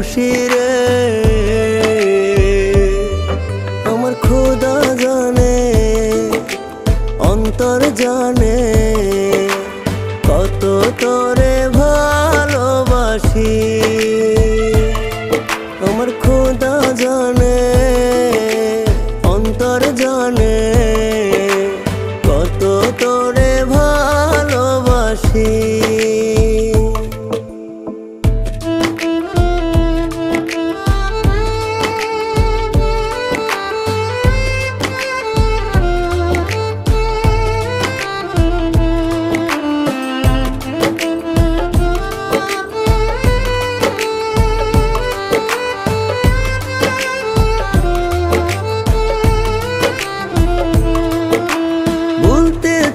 খুশি রে। আমার খোদা জানে, অন্তর জানে, কত তোরে ভালোবাসি। আমার খোদা জানে, অন্তর জানে, কত তোরে ভালোবাসি।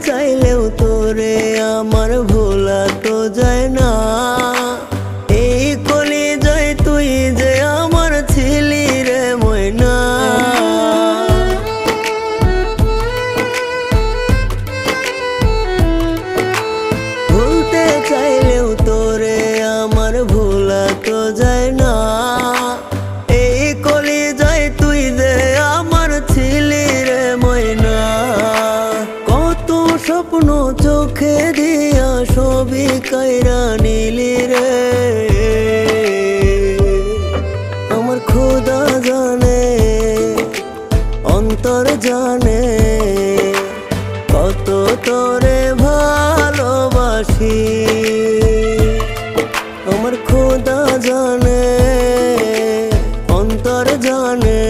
চাইলেও তোরে আমার ভোলা তো যায় না। এই কলিজায় তুই যে আমার ছিলি রে ময়না। ভুলতে চাইলেও তোরে আমার ভোলা তো যায় না। এই কলিজায় তুই যে আমার ছিলি রে ময়না। স্বপ্ন চোখে দিয়া ছবি কাইরা নিলি রে। আমার খোদা জানে, অন্তর জানে, কত তোরে ভালোবাসি। আমার খোদা জানে, অন্তর জানে,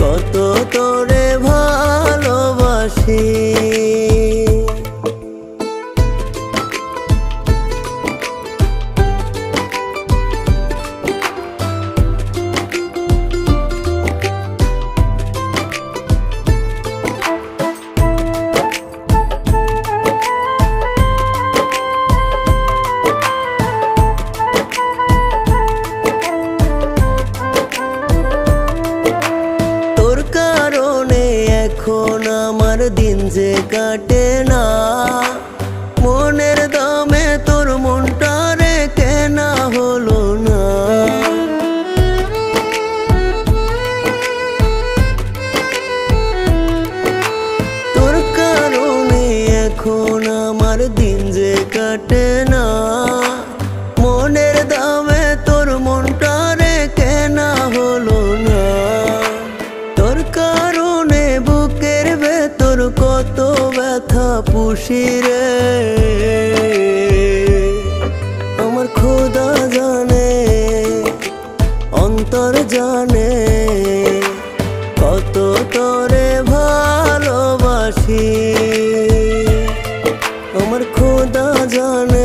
কত তোরে ভালোবাসি। এখন আমার দিন যে কাটে না। মনের দামে তোর মনটা রে কেনা হলো না। তোর কারণে এখন আমার দিন যে কাটে না। মনের দামে তোর মনটা রে কেনা হলো না। তোর কারণে বুকের ভেতর কত ব্যথা পুষি রে। আমার খোদা জানে, অন্তর জানে, কত তোরে ভালোবাসি। আমার খোদা জানে,